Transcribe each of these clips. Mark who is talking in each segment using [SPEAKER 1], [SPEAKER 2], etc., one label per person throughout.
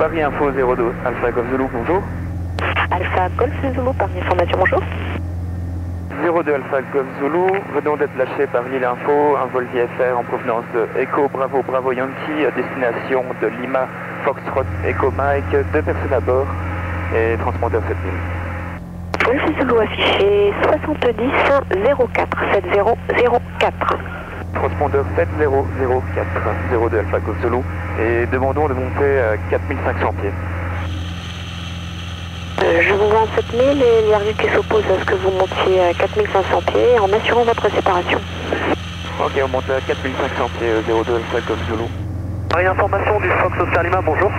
[SPEAKER 1] Paris Info 02 Alpha Golf Zulu, bonjour.
[SPEAKER 2] Alpha Golf Zulu, Paris Information, bonjour.
[SPEAKER 1] 02 Alpha Golf Zulu, venons d'être lâché par Lille Info, un vol VFR en provenance de Echo Bravo Bravo Yankee à destination de Lima Foxtrot Echo Mike, 2 personnes à bord et transpondeur 7000.
[SPEAKER 2] Golf Zulu affiché 70 04 7004.
[SPEAKER 1] Transpondeur 7004, 02 Alpha Golf Zulu et demandons de monter à 4500 pieds.
[SPEAKER 2] Je vous vends 7000 et l'arbitre qui s'oppose à ce que vous montiez à 4500 pieds en assurant votre séparation.
[SPEAKER 1] Ok, on monte à 4500 pieds, 02 Alpha Golf Zulu.
[SPEAKER 3] Paris Information du Fox Oscar Lima, bonjour.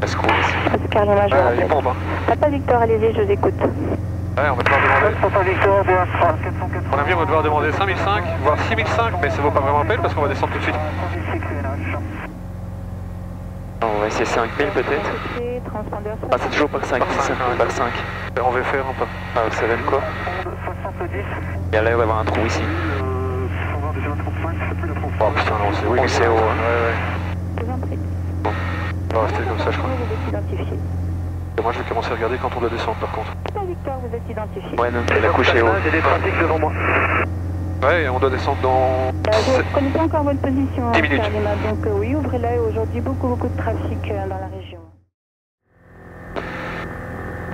[SPEAKER 1] Est-ce qu'on
[SPEAKER 2] Oscar Lima, je vous rappelle.
[SPEAKER 1] bon,
[SPEAKER 2] Papa Victor, allez-y, je vous écoute.
[SPEAKER 4] Ouais, on va devoir demander.
[SPEAKER 3] Papa Victor,
[SPEAKER 4] On a vu, on va devoir demander 5005, voire 6005, mais ça vaut pas vraiment la peine parce qu'on va descendre tout de suite.
[SPEAKER 1] On va essayer 5000 peut-être. Ah, c'est toujours par 5, c'est ça, par 5.
[SPEAKER 4] On va faire un peu.
[SPEAKER 1] Ah, vous savez quoi? Il y a l'air d'avoir un trou ici.
[SPEAKER 4] Oh putain, non, c'est
[SPEAKER 1] Oui, c'est haut.
[SPEAKER 4] Ouais, ouais. Bon, on va rester comme ça, je crois. Et moi, je vais commencer à regarder quand on doit descendre, par contre.
[SPEAKER 2] Papa Victor, vous êtes identifié.
[SPEAKER 1] Ouais, non, la couche est haut.
[SPEAKER 3] J'ai des trafics devant moi.
[SPEAKER 4] Ouais, on doit descendre dans...
[SPEAKER 2] Vous ne prenez pas encore votre position,
[SPEAKER 4] 10 minutes.
[SPEAKER 2] Oscar Lima, donc oui, ouvrez-la et aujourd'hui beaucoup de trafic dans la région.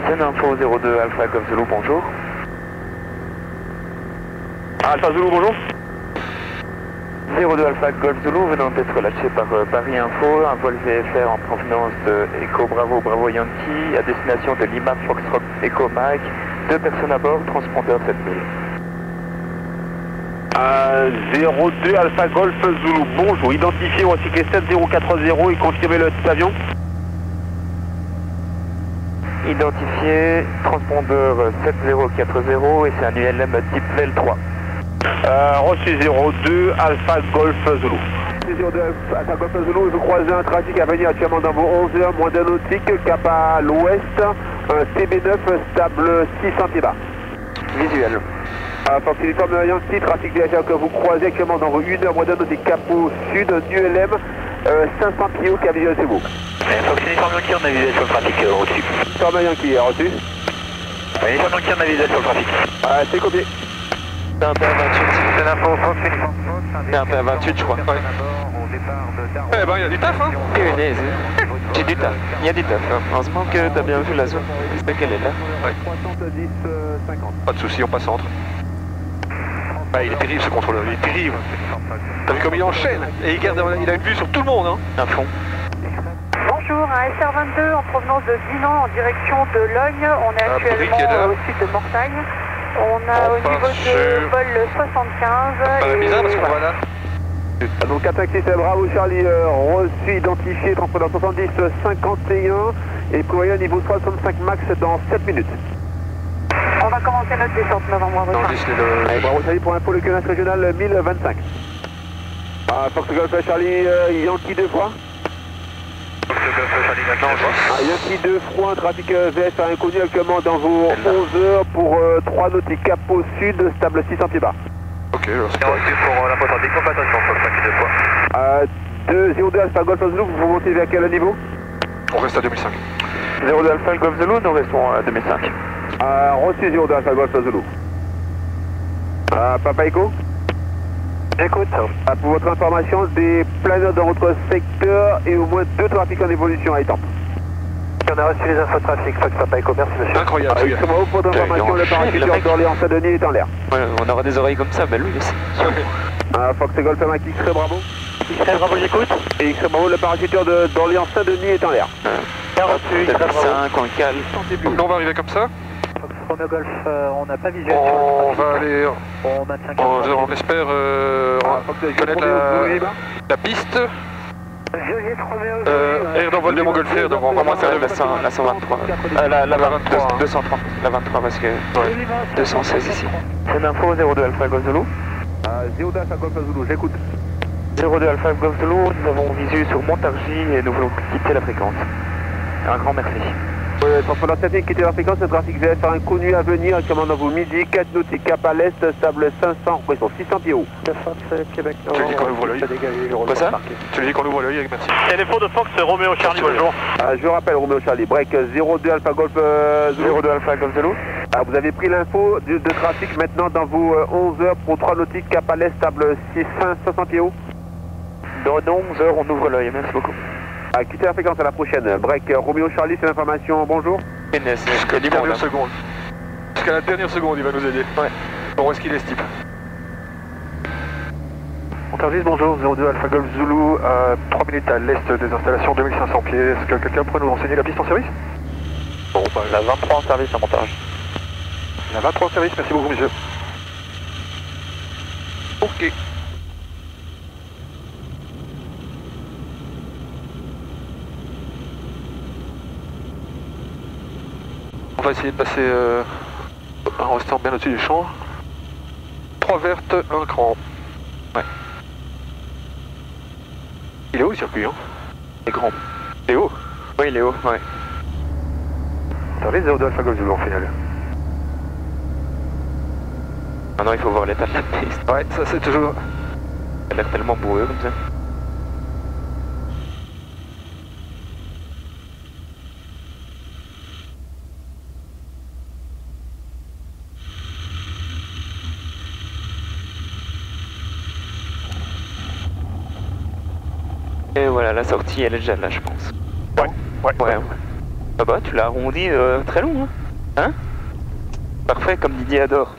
[SPEAKER 1] C'est l'info 02 Alpha Golf Zulu, bonjour.
[SPEAKER 3] Alpha Zulu, bonjour.
[SPEAKER 1] 02 Alpha Golf Zulu venant d'être lâché par Paris Info, un vol VFR en provenance de Echo Bravo Bravo Yankee à destination de Lima Foxtrot Echo Mike, 2 personnes à bord, transpondeur 7000.
[SPEAKER 3] 02 Alpha Golf Zulu, bonjour. Identifié au recyclé 7040 et confirmez le type avion.
[SPEAKER 1] Identifié, transpondeur 7040 et c'est un ULM type VL3.
[SPEAKER 3] Reçu 02 Alpha Golf Zulu. 02 Alpha Golf Zulu, vous croisez un trafic à venir actuellement dans vos 11 heures, moins d'un nautique, cap à l'ouest, un TB9 stable 600 pieds bas.
[SPEAKER 1] Visuel.
[SPEAKER 3] Fox Uniforme Yankee, trafic VHR que vous croisez actuellement dans vos 1 heure, moins d'un nautique, cap au sud, un ULM 500 pieds haut, cap visuel c'est vous.
[SPEAKER 5] Fox Uniforme Yankee, on a visuel sur le trafic au-dessus.
[SPEAKER 3] Uniforme Yankee, reçu.
[SPEAKER 5] Uniforme Yankee, on a visuel sur le trafic.
[SPEAKER 3] C'est copié.
[SPEAKER 1] C'est un PA28.
[SPEAKER 5] C'est l'info, Fox Uniforme.
[SPEAKER 1] C'est un PA28 je crois.
[SPEAKER 4] Ouais. Eh ben, il y a du taf, hein.
[SPEAKER 1] Punaise. J'ai du taf, il y a du taf. Heureusement que t'as bien vu la zone. C'est qu'elle est là.
[SPEAKER 4] Ouais.
[SPEAKER 3] 310 50.
[SPEAKER 4] Pas de soucis, on passe entre. Ah, il est terrible ce contrôleur, il est terrible. T'as vu comme il enchaîne et il a une vue sur tout le monde, hein.
[SPEAKER 1] À fond.
[SPEAKER 2] Bonjour, un SR22 en provenance de Dinan en direction de Logne. On est actuellement
[SPEAKER 4] Patrick est là.
[SPEAKER 2] au sud de Mortagne. On a
[SPEAKER 4] On
[SPEAKER 2] au niveau
[SPEAKER 4] part
[SPEAKER 2] de
[SPEAKER 4] sur-
[SPEAKER 2] vol 75.
[SPEAKER 4] Pas la bizarre parce qu'on va là.
[SPEAKER 3] Donc 456 Bravo Charlie, reçu, identifié, transpondeur 70 51 et prévoyez un niveau 65 max dans 7 minutes.
[SPEAKER 2] On va commencer notre descente novembre.
[SPEAKER 4] Non, juste le...
[SPEAKER 3] Allez, Bravo Charlie pour info, le QNS régional 1025. Fox Golf Charlie, Yankee 2 fois. Yankee 2 fois, un trafic VFR inconnu actuellement dans vos 11 heures pour 3 nautiques cap au sud, stable 600 pieds bas.
[SPEAKER 4] Ok, alors c'est
[SPEAKER 5] Et
[SPEAKER 4] correct.
[SPEAKER 5] reçu pour l'info trafic, compensation sur le trafic 2 fois.
[SPEAKER 3] 02 Alpha Golf Zulu, vous montez vers quel niveau?
[SPEAKER 4] On reste à 2005.
[SPEAKER 1] 02 Alpha Golf Zulu, nous restons à 2005.
[SPEAKER 3] Reçu 02 Alpha Golf Zulu. Papa Echo?
[SPEAKER 5] J'écoute.
[SPEAKER 3] Pour votre information, des planeurs dans votre secteur et au moins 2 trafics en évolution à Étampes.
[SPEAKER 5] On a reçu les infos trafic, Fox Papa Echo, merci monsieur.
[SPEAKER 4] Incroyable, ce gars.
[SPEAKER 3] Extrêmement haut, pour votre information, le
[SPEAKER 1] le
[SPEAKER 3] parachuteur
[SPEAKER 1] mec.
[SPEAKER 3] d'Orléans-Saint-Denis est en l'air.
[SPEAKER 1] Ouais, on aura des oreilles comme ça, bah lui il sait.
[SPEAKER 3] Fox Golf Mike X-Ray Bravo.
[SPEAKER 5] Très bravo, j'écoute.
[SPEAKER 3] Et X-Ray Bravo, le parachuteur d'Orléans-Saint-Denis est en l'air.
[SPEAKER 5] Bien reçu, très bravo.
[SPEAKER 1] 5, on cale.
[SPEAKER 4] Nous, on va arriver comme ça.
[SPEAKER 5] Fox Romeo Golf, on n'a pas visuel sur
[SPEAKER 4] On
[SPEAKER 5] le trafic.
[SPEAKER 4] va aller...
[SPEAKER 5] On maintient
[SPEAKER 4] On espère connaître la piste.
[SPEAKER 5] Juliette Romeo.
[SPEAKER 4] Air d'envol de Montgolfière, donc on va commencer à
[SPEAKER 1] La 123. La
[SPEAKER 4] 23.
[SPEAKER 1] 230. La 23 parce que 216 ici. C'est l'info 02 Alpha Golf Zulu.
[SPEAKER 3] 02 Alpha Golf Zulu, j'écoute.
[SPEAKER 1] 02 Alpha Golf Zulu, nous avons visu sur Montargis et nous voulons quitter la fréquence. Un grand merci.
[SPEAKER 3] Transpondeur 7000, quittez la fréquence, le trafic VFR inconnu à venir, commandant vous midi, 4 nautiques, cap à l'est, stable 500, pression 600 pieds haut.
[SPEAKER 4] Québec. Tu lui dis qu'on ouvre l'œil.
[SPEAKER 1] Quoi ça?
[SPEAKER 4] Tu lui dis qu'on ouvre l'œil, merci.
[SPEAKER 5] Téléphone de Fox, Roméo Charlie, bonjour.
[SPEAKER 3] Je rappelle, Roméo Charlie, break 02 Alpha Golf Zulu.
[SPEAKER 1] 02 Alpha Golf Zulu.
[SPEAKER 3] Vous avez pris l'info de trafic maintenant dans vos 11 heures pour 3 nautiques, cap à l'est, stable 500 pieds haut.
[SPEAKER 1] Dans 11 heures, on ouvre l'œil, merci beaucoup.
[SPEAKER 3] Quittez la fréquence, à la prochaine. Break Roméo Charlie, c'est l'information, bonjour.
[SPEAKER 4] Jusqu'à la dernière seconde. Jusqu'à la dernière seconde, il va nous aider. Ouais. Bon, où est-ce qu'il est, ce type?
[SPEAKER 6] Mon service, bonjour, 02 Alpha Golf Zulu, à 3 minutes à l'est des installations, 2500 pieds. Est-ce que quelqu'un pourrait nous renseigner la piste en service?
[SPEAKER 1] Bon, bah, la 23 en service en montage.
[SPEAKER 6] La 23 en service, merci beaucoup, monsieur.
[SPEAKER 4] Ok. On va essayer de passer en restant bien au-dessus du champ. 3 vertes, 1 cran. Ouais. Il est haut le circuit, hein?
[SPEAKER 1] Il est grand.
[SPEAKER 4] Il est haut?
[SPEAKER 1] Oui, il est haut, ouais.
[SPEAKER 6] Service 02 Alpha Golf Zulu en finale.
[SPEAKER 1] Maintenant, il faut voir l'état de la piste.
[SPEAKER 4] Ouais, ça c'est toujours...
[SPEAKER 1] Ça a l'air tellement boueux comme ça. Et voilà, la sortie, elle est déjà là, je pense. Ouais. Ah bah, tu l'as arrondi très long, hein? Parfait, comme Didier adore.